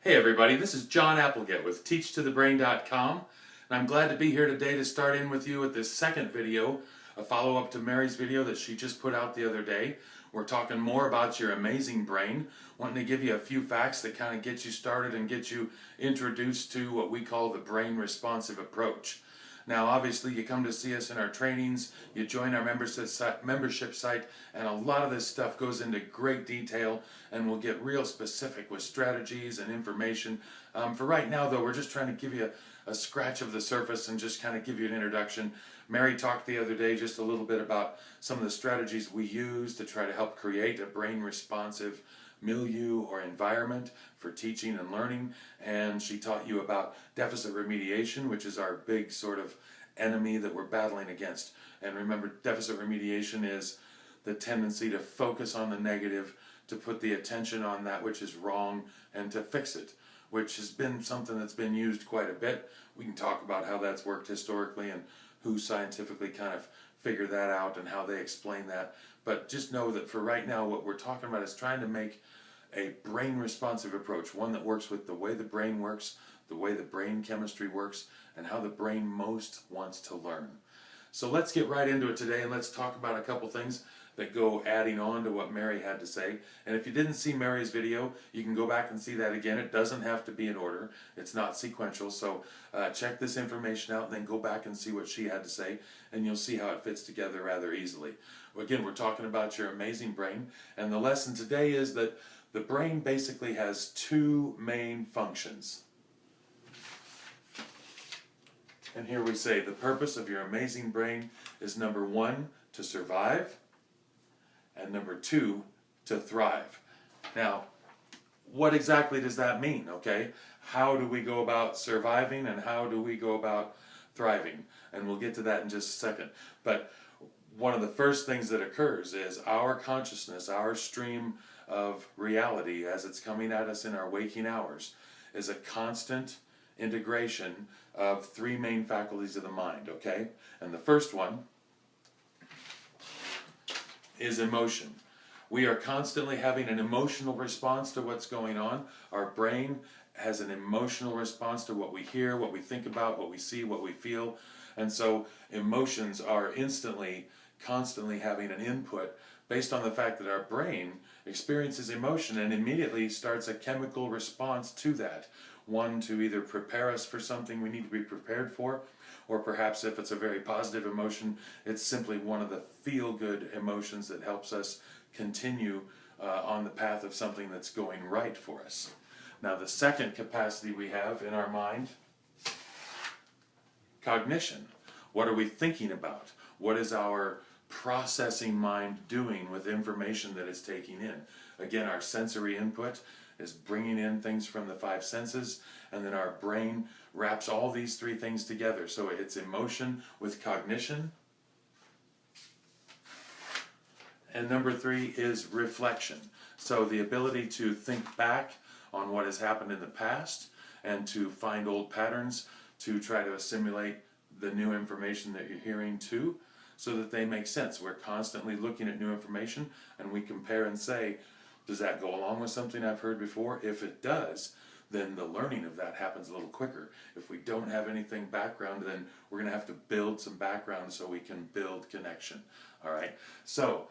Hey everybody, this is Jon Appleget with teachtothebrain.com, and I'm glad to be here today to start in with you with this second video, a follow-up to Mary's video that she just put out the other day. We're talking more about your amazing brain, wanting to give you a few facts that kind of get you started and get you introduced to what we call the brain responsive approach. Now obviously you come to see us in our trainings, you join our membership site, and a lot of this stuff goes into great detail and we'll get real specific with strategies and information. For right now though, we're just trying to give you a scratch of the surface and just kind of give you an introduction. Mary talked the other day just a little bit about some of the strategies we use to try to help create a brain responsive milieu or environment for teaching and learning, and she taught you about deficit remediation, which is our big sort of enemy that we're battling against. And remember, deficit remediation is the tendency to focus on the negative, to put the attention on that which is wrong, and to fix it, which has been something that's been used quite a bit. We can talk about how that's worked historically and who scientifically kind of figured that out and how they explain that. But just know that for right now, what we're talking about is trying to make a brain responsive approach, one that works with the way the brain works, the way the brain chemistry works, and how the brain most wants to learn. So let's get right into it today, and let's talk about a couple things that go adding on to what Mary had to say. And if you didn't see Mary's video, you can go back and see that again. It doesn't have to be in order. It's not sequential. So check this information out and then go back and see what she had to say, and you'll see how it fits together rather easily. Again, we're talking about your amazing brain, and the lesson today is that the brain basically has two main functions. And here we say the purpose of your amazing brain is number one, to survive, and number two, to thrive. Now, what exactly does that mean, okay? How do we go about surviving and how do we go about thriving? And we'll get to that in just a second. But one of the first things that occurs is our consciousness, our stream of reality as it's coming at us in our waking hours, is a constant integration of three main faculties of the mind, okay? And the first one is emotion. We are constantly having an emotional response to what's going on. Our brain has an emotional response to what we hear, what we think about, what we see, what we feel. And so emotions are constantly having an input based on the fact that our brain experiences emotion and immediately starts a chemical response to that. One, to either prepare us for something we need to be prepared for, or perhaps if it's a very positive emotion, it's simply one of the feel-good emotions that helps us continue on the path of something that's going right for us. Now, the second capacity we have in our mind, cognition. What are we thinking about? What is our processing mind doing with information that it's taking in? Again, our sensory input is bringing in things from the five senses, and then our brain wraps all these three things together. So it's emotion with cognition. And number three is reflection. So the ability to think back on what has happened in the past and to find old patterns to try to assimilate the new information that you're hearing too, so that they make sense. We're constantly looking at new information and we compare and say, does that go along with something I've heard before? If it does, then the learning of that happens a little quicker. If we don't have anything background, then we're going to have to build some background so we can build connection. All right? So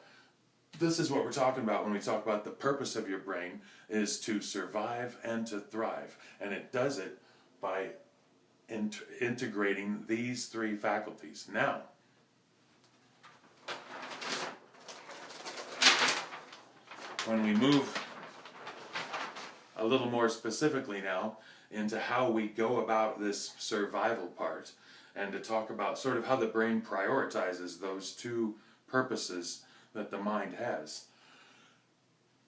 this is what we're talking about when we talk about the purpose of your brain is to survive and to thrive. And it does it by integrating these three faculties. Now, when we move a little more specifically now into how we go about this survival part and to talk about sort of how the brain prioritizes those two purposes that the mind has.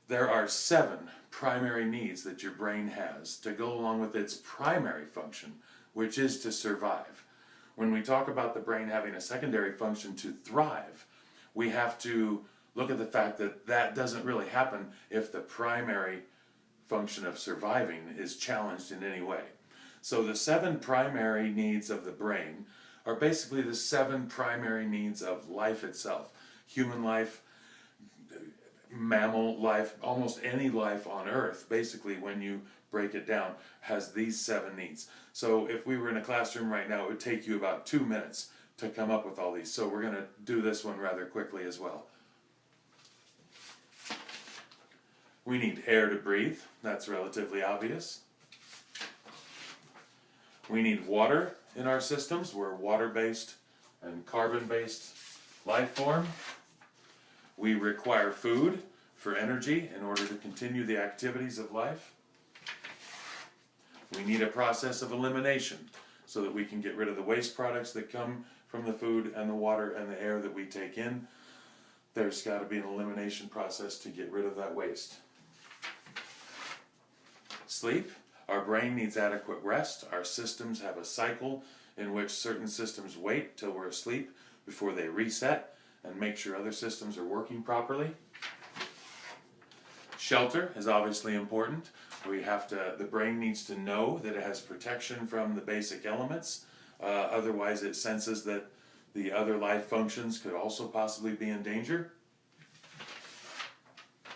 There are 7 primary needs that your brain has to go along with its primary function, which is to survive. When we talk about the brain having a secondary function to thrive, we have to look at the fact that that doesn't really happen if the primary function of surviving is challenged in any way. So the 7 primary needs of the brain are basically the 7 primary needs of life itself. Human life, mammal life, almost any life on Earth, basically, when you break it down, has these 7 needs. So if we were in a classroom right now, it would take you about 2 minutes to come up with all these. So we're going to do this one rather quickly as well. We need air to breathe. That's relatively obvious. We need water in our systems. We're water-based and carbon-based life form. We require food for energy in order to continue the activities of life. We need a process of elimination so that we can get rid of the waste products that come from the food and the water and the air that we take in. There's got to be an elimination process to get rid of that waste. Sleep. Our brain needs adequate rest. Our systems have a cycle in which certain systems wait till we're asleep before they reset and make sure other systems are working properly. Shelter is obviously important. The brain needs to know that it has protection from the basic elements. Otherwise it senses that the other life functions could also possibly be in danger.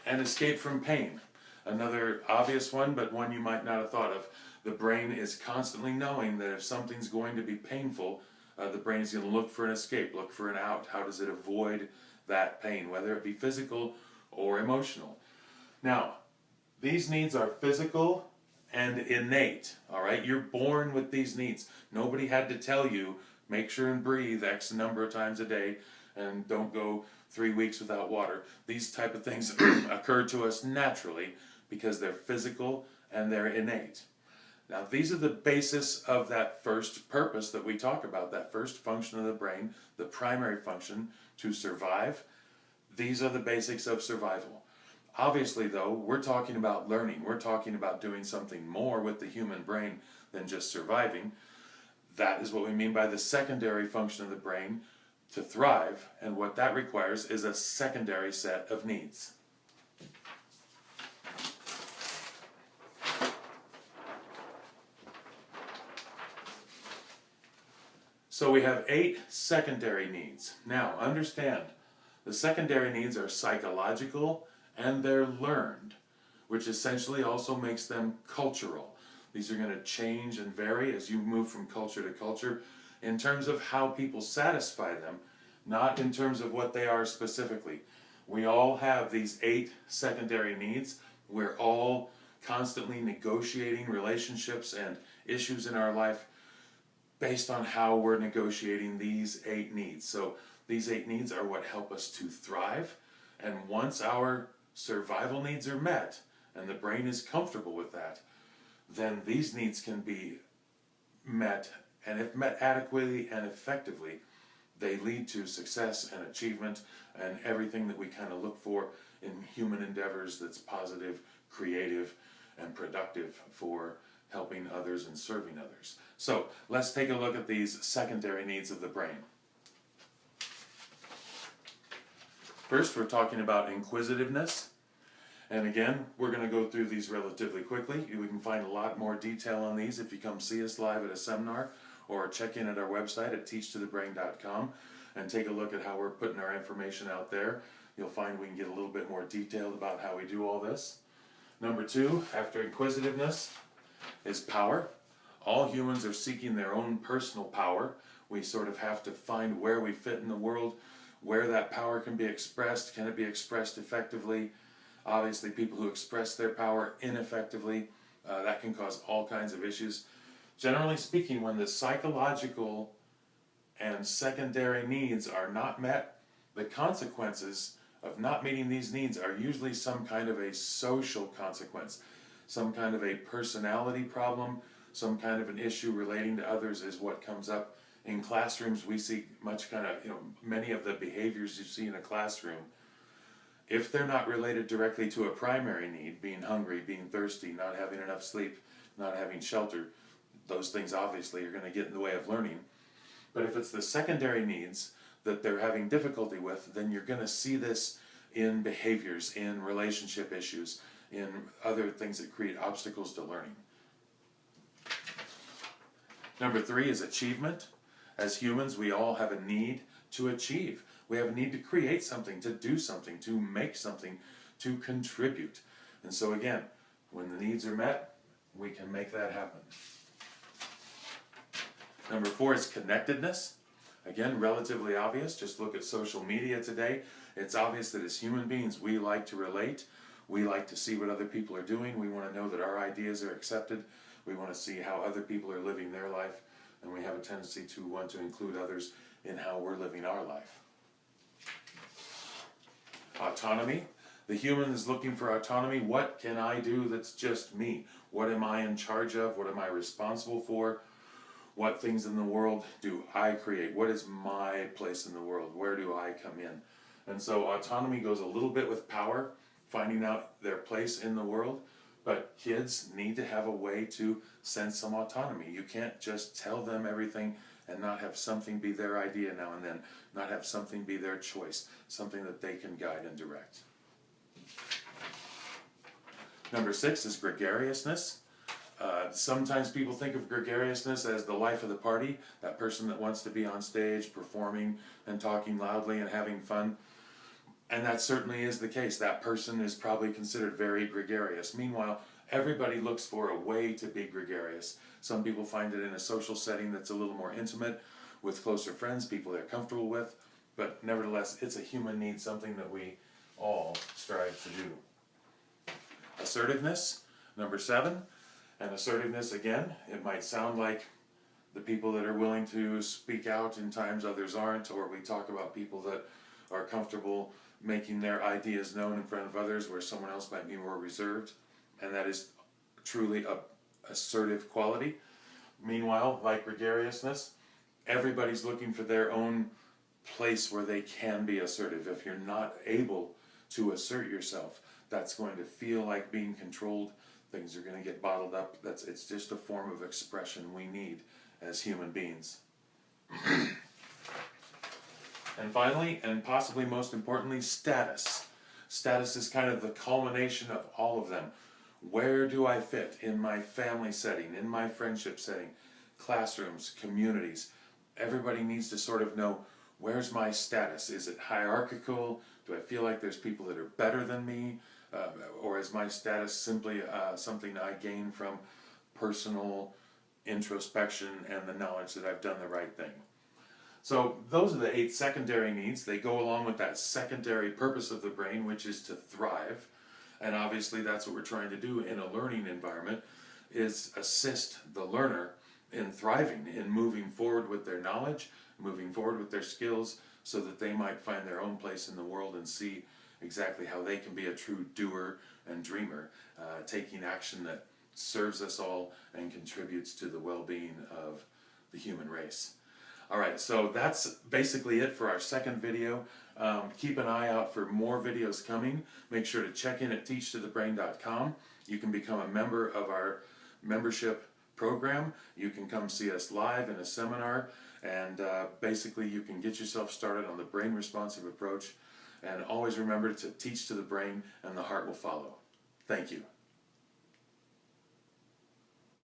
And escape from pain. Another obvious one, but one you might not have thought of. The brain is constantly knowing that if something's going to be painful, the brain is going to look for an escape, look for an out. How does it avoid that pain, whether it be physical or emotional? Now, these needs are physical and innate, all right? You're born with these needs. Nobody had to tell you, make sure and breathe X number of times a day and don't go 3 weeks without water. These type of things occur to us naturally because they're physical and they're innate. Now, these are the basis of that first purpose that we talk about, that first function of the brain, the primary function, to survive. These are the basics of survival. Obviously, though, we're talking about learning. We're talking about doing something more with the human brain than just surviving. That is what we mean by the secondary function of the brain to thrive, and what that requires is a secondary set of needs. So we have 8 secondary needs. Now, understand, the secondary needs are psychological and they're learned, which essentially also makes them cultural. These are going to change and vary as you move from culture to culture in terms of how people satisfy them, not in terms of what they are specifically. We all have these 8 secondary needs. We're all constantly negotiating relationships and issues in our life based on how we're negotiating these 8 needs. So these 8 needs are what help us to thrive, and once our survival needs are met and the brain is comfortable with that, then these needs can be met, and if met adequately and effectively, they lead to success and achievement and everything that we kind of look for in human endeavors that's positive, creative, and productive for helping others and serving others. So let's take a look at these secondary needs of the brain. First, we're talking about inquisitiveness. And again, we're going to go through these relatively quickly. We can find a lot more detail on these if you come see us live at a seminar or check in at our website at teachtothebrain.com and take a look at how we're putting our information out there. You'll find we can get a little bit more detailed about how we do all this. Number 2, after inquisitiveness, is power. All humans are seeking their own personal power. We sort of have to find where we fit in the world, where that power can be expressed. Can it be expressed effectively? Obviously, people who express their power ineffectively, that can cause all kinds of issues. Generally speaking, when the psychological and secondary needs are not met, the consequences of not meeting these needs are usually some kind of a social consequence, some kind of a personality problem, some kind of an issue relating to others is what comes up. In classrooms, we see many of the behaviors you see in a classroom. If they're not related directly to a primary need, being hungry, being thirsty, not having enough sleep, not having shelter, those things obviously are going to get in the way of learning. But if it's the secondary needs that they're having difficulty with, then you're going to see this in behaviors, in relationship issues, in other things that create obstacles to learning. Number 3 is achievement. As humans, we all have a need to achieve. We have a need to create something, to do something, to make something, to contribute. And so again, when the needs are met, we can make that happen. Number 4 is connectedness. Again, relatively obvious. Just look at social media today. It's obvious that as human beings, we like to relate. We like to see what other people are doing. We want to know that our ideas are accepted. We want to see how other people are living their life. And we have a tendency to want to include others in how we're living our life. Autonomy. The human is looking for autonomy. What can I do that's just me? What am I in charge of? What am I responsible for? What things in the world do I create? What is my place in the world? Where do I come in? And so autonomy goes a little bit with power, finding out their place in the world. But kids need to have a way to sense some autonomy. You can't just tell them everything and not have something be their idea now and then, not have something be their choice, something that they can guide and direct. Number 6 is gregariousness. Sometimes people think of gregariousness as the life of the party, that person that wants to be on stage performing and talking loudly and having fun. And that certainly is the case. That person is probably considered very gregarious. Meanwhile, everybody looks for a way to be gregarious. Some people find it in a social setting that's a little more intimate, with closer friends, people they're comfortable with. But nevertheless, it's a human need, something that we all strive to do. Assertiveness, number 7. And assertiveness, again, it might sound like the people that are willing to speak out in times others aren't, or we talk about people that are comfortable making their ideas known in front of others where someone else might be more reserved, and that is truly a assertive quality. Meanwhile, like gregariousness, everybody's looking for their own place where they can be assertive. If you're not able to assert yourself, that's going to feel like being controlled. Things are going to get bottled up. It's just a form of expression we need as human beings. And finally, and possibly most importantly, status. Status is kind of the culmination of all of them. Where do I fit in my family setting, in my friendship setting, classrooms, communities? Everybody needs to sort of know, where's my status? Is it hierarchical? Do I feel like there's people that are better than me? Or is my status simply something I gain from personal introspection and the knowledge that I've done the right thing? So those are the 8 secondary needs. They go along with that secondary purpose of the brain, which is to thrive. And obviously that's what we're trying to do in a learning environment, is assist the learner in thriving, in moving forward with their knowledge, moving forward with their skills, so that they might find their own place in the world and see exactly how they can be a true doer and dreamer, taking action that serves us all and contributes to the well-being of the human race. All right, so that's basically it for our second video. Keep an eye out for more videos coming. Make sure to check in at teachtothebrain.com. You can become a member of our membership program. You can come see us live in a seminar, and basically you can get yourself started on the brain responsive approach. And always remember to teach to the brain, and the heart will follow. Thank you.